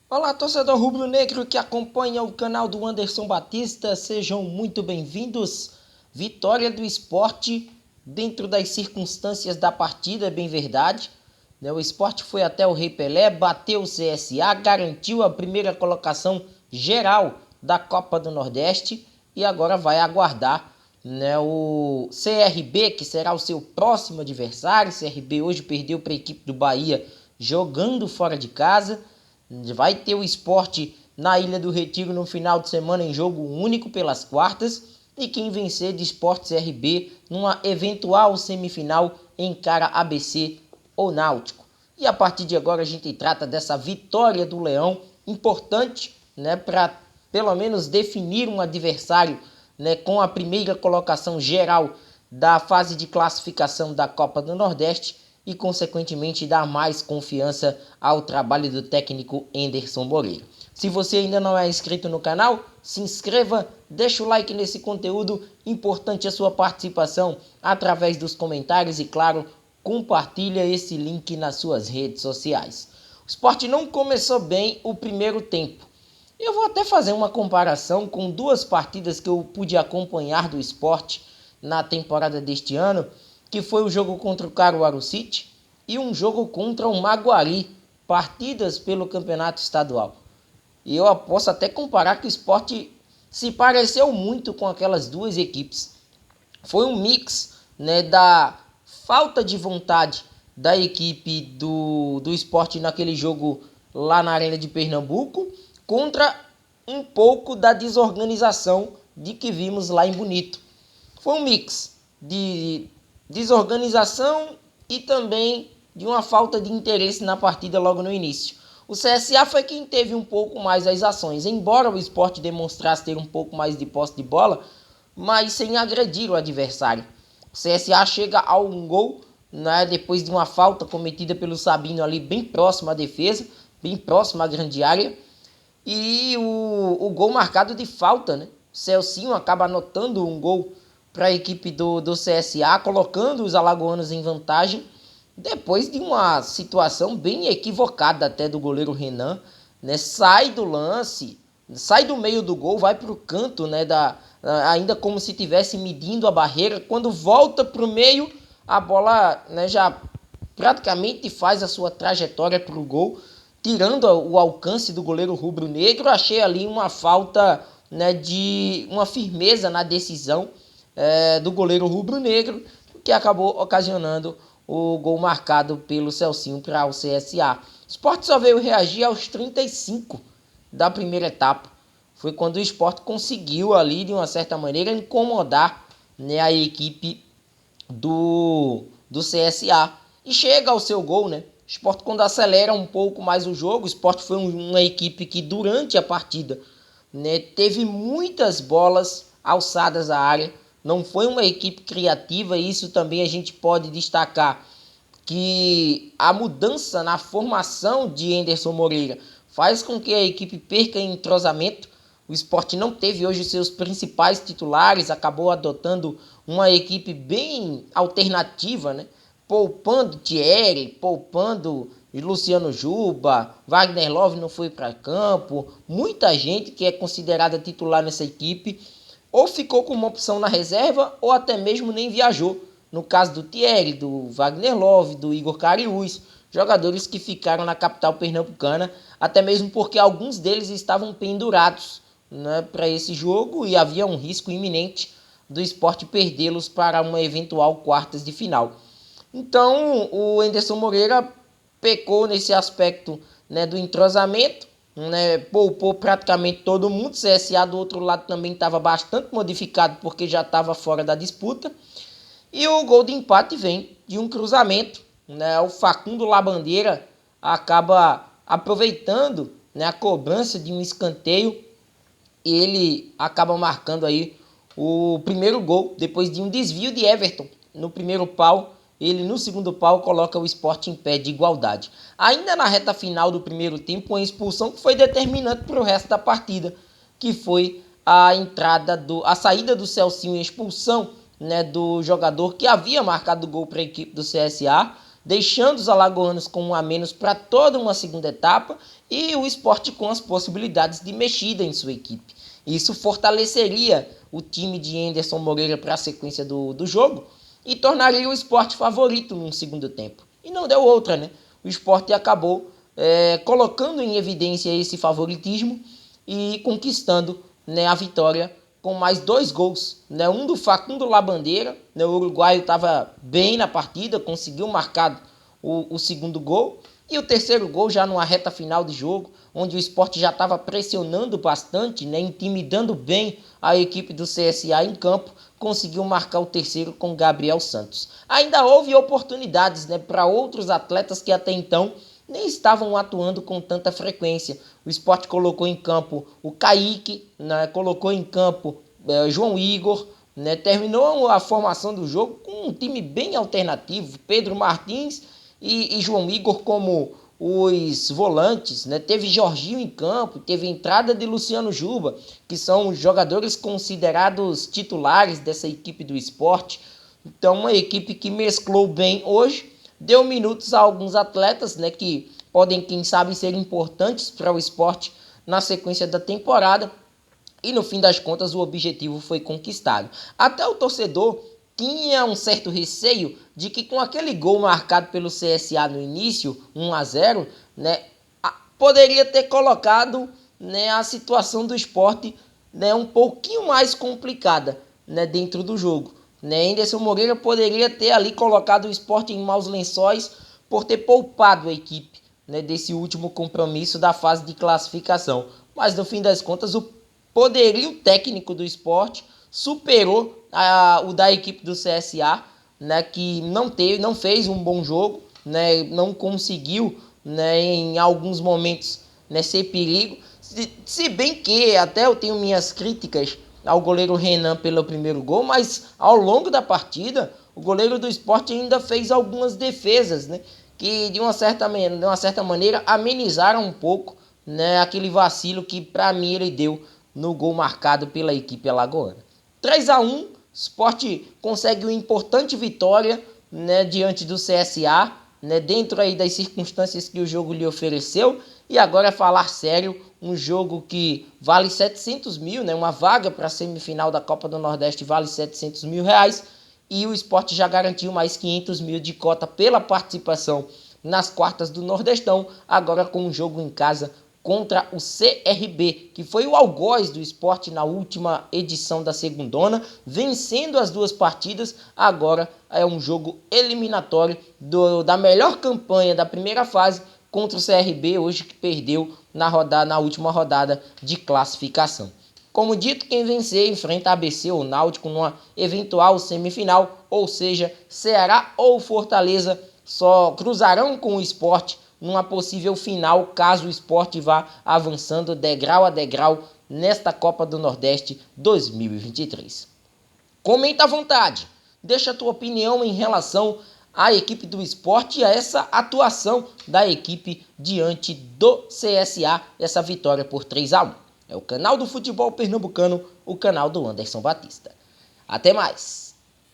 Olá, torcedor rubro-negro que acompanha o canal do Anderson Batista, sejam muito bem-vindos. Vitória do Sport dentro das circunstâncias da partida, é bem verdade. O Sport foi até o Rei Pelé, bateu o CSA, garantiu a primeira colocação geral da Copa do Nordeste e agora vai aguardar o CRB, que será o seu próximo adversário. O CRB hoje perdeu para a equipe do Bahia jogando fora de casa. Vai ter o Sport na Ilha do Retiro no final de semana em jogo único pelas quartas. E quem vencer de Sport CRB numa eventual semifinal encara ABC ou Náutico. E a partir de agora a gente trata dessa vitória do Leão, importante, para pelo menos definir um adversário, com a primeira colocação geral da fase de classificação da Copa do Nordeste e, consequentemente, dar mais confiança ao trabalho do técnico Anderson Moreira. Se você ainda não é inscrito no canal, se inscreva, deixa o like nesse conteúdo, importante a sua participação através dos comentários e, claro, compartilha esse link nas suas redes sociais. O Sport não começou bem o primeiro tempo. Eu vou até fazer uma comparação com duas partidas que eu pude acompanhar do Sport na temporada deste ano, que foi o jogo contra o Caruaru City e um jogo contra o Maguari, partidas pelo campeonato estadual. E eu posso até comparar que o Sport se pareceu muito com aquelas duas equipes. Foi um mix, da falta de vontade da equipe do Sport naquele jogo lá na Arena de Pernambuco, contra um pouco da desorganização de que vimos lá em Bonito. Foi um mix de desorganização e também de uma falta de interesse na partida logo no início. O CSA foi quem teve um pouco mais as ações, embora o Sport demonstrasse ter um pouco mais de posse de bola, mas sem agredir o adversário. O CSA chega a um gol, depois de uma falta cometida pelo Sabino ali bem próximo à defesa, bem próximo à grande área, e o gol marcado de falta, O Celcinho acaba anotando um gol para a equipe do CSA, colocando os alagoanos em vantagem, depois de uma situação bem equivocada até do goleiro Renan, sai do lance, sai do meio do gol, vai para o canto, ainda como se estivesse medindo a barreira. Quando volta para o meio, a bola, já praticamente faz a sua trajetória para o gol, tirando o alcance do goleiro rubro-negro. Achei ali uma falta, de uma firmeza na decisão do goleiro rubro-negro, que acabou ocasionando o gol marcado pelo Celcinho para o CSA. O Sport só veio reagir aos 35 da primeira etapa. Foi quando o Sport conseguiu ali, de uma certa maneira, incomodar, a equipe do CSA. E chega ao seu gol, O Sport, quando acelera um pouco mais o jogo, o Sport foi uma equipe que durante a partida, teve muitas bolas alçadas à área. Não foi uma equipe criativa, e isso também a gente pode destacar, que a mudança na formação de Anderson Moreira faz com que a equipe perca em entrosamento. O Sport não teve hoje seus principais titulares, acabou adotando uma equipe bem alternativa, Poupando Thierry, poupando Luciano Juba, Wagner Love não foi para campo. Muita gente que é considerada titular nessa equipe ou ficou com uma opção na reserva ou até mesmo nem viajou. No caso do Thierry, do Wagner Love, do Igor Cariús, jogadores que ficaram na capital pernambucana, até mesmo porque alguns deles estavam pendurados, para esse jogo, e havia um risco iminente do Sport perdê-los para uma eventual quartas de final. Então o Anderson Moreira pecou nesse aspecto, do entrosamento, poupou praticamente todo mundo. O CSA do outro lado também estava bastante modificado porque já estava fora da disputa. E o gol de empate vem de um cruzamento, O Facundo Labandeira acaba aproveitando, a cobrança de um escanteio, e ele acaba marcando aí o primeiro gol depois de um desvio de Everton no primeiro pau. Ele no segundo pau coloca o Sport em pé de igualdade. Ainda na reta final do primeiro tempo, uma expulsão que foi determinante para o resto da partida, que foi a saída do Celcinho e a expulsão, do jogador que havia marcado o gol para a equipe do CSA, deixando os alagoanos com um a menos para toda uma segunda etapa e o Sport com as possibilidades de mexida em sua equipe. Isso fortaleceria o time de Anderson Moreira para a sequência do jogo e tornaria o Sport favorito no segundo tempo. E não deu outra, né? O Sport acabou colocando em evidência esse favoritismo e conquistando, né, a vitória com mais 2 gols, né? Um do Facundo Labandeira, né? O uruguaio estava bem na partida, conseguiu marcar o segundo gol, e o terceiro gol já numa reta final de jogo, onde o Sport já estava pressionando bastante, né? Intimidando bem a equipe do CSA em campo, conseguiu marcar o terceiro com Gabriel Santos. Ainda houve oportunidades, né, para outros atletas que até então nem estavam atuando com tanta frequência. O Sport colocou em campo o Kaique, né, colocou em campo João Igor, né, terminou a formação do jogo com um time bem alternativo, Pedro Martins e João Igor como os volantes, né? Teve Jorginho em campo, teve entrada de Luciano Juba, que são os jogadores considerados titulares dessa equipe do Sport. Então, uma equipe que mesclou bem hoje, deu minutos a alguns atletas, né, que podem, quem sabe, ser importantes para o Sport na sequência da temporada. E no fim das contas o objetivo foi conquistado. Até o torcedor tinha um certo receio de que com aquele gol marcado pelo CSA no início, 1-0, né, poderia ter colocado, né, a situação do Sport, né, um pouquinho mais complicada, né, dentro do jogo. Né, Anderson Moreira poderia ter ali colocado o Sport em maus lençóis por ter poupado a equipe, né, desse último compromisso da fase de classificação. Mas no fim das contas o poderio técnico do Sport superou o da equipe do CSA, né, que não fez um bom jogo, né, não conseguiu, né, em alguns momentos, né, ser perigo. Se bem que até eu tenho minhas críticas ao goleiro Renan pelo primeiro gol, mas ao longo da partida o goleiro do Sport ainda fez algumas defesas, né, que de uma certa maneira amenizaram um pouco, né, aquele vacilo que para mim ele deu no gol marcado pela equipe alagoana. 3-1, Sport consegue uma importante vitória, né, diante do CSA, né, dentro aí das circunstâncias que o jogo lhe ofereceu. E agora, falar sério, um jogo que vale 700 mil, né, uma vaga para a semifinal da Copa do Nordeste vale 700 mil reais, e o Sport já garantiu mais 500 mil de cota pela participação nas quartas do Nordestão, agora com um jogo em casa contra o CRB, que foi o algoz do Sport na última edição da segundona, vencendo as 2 partidas. Agora é um jogo eliminatório da melhor campanha da primeira fase contra o CRB, hoje que perdeu na última rodada de classificação. Como dito, quem vencer enfrenta ABC ou Náutico numa eventual semifinal, ou seja, Ceará ou Fortaleza só cruzarão com o Sport numa possível final, caso o Sport vá avançando degrau a degrau nesta Copa do Nordeste 2023. Comenta à vontade, deixa a tua opinião em relação à equipe do Sport e a essa atuação da equipe diante do CSA, essa vitória por 3-1. É o canal do futebol pernambucano, o canal do Anderson Batista. Até mais!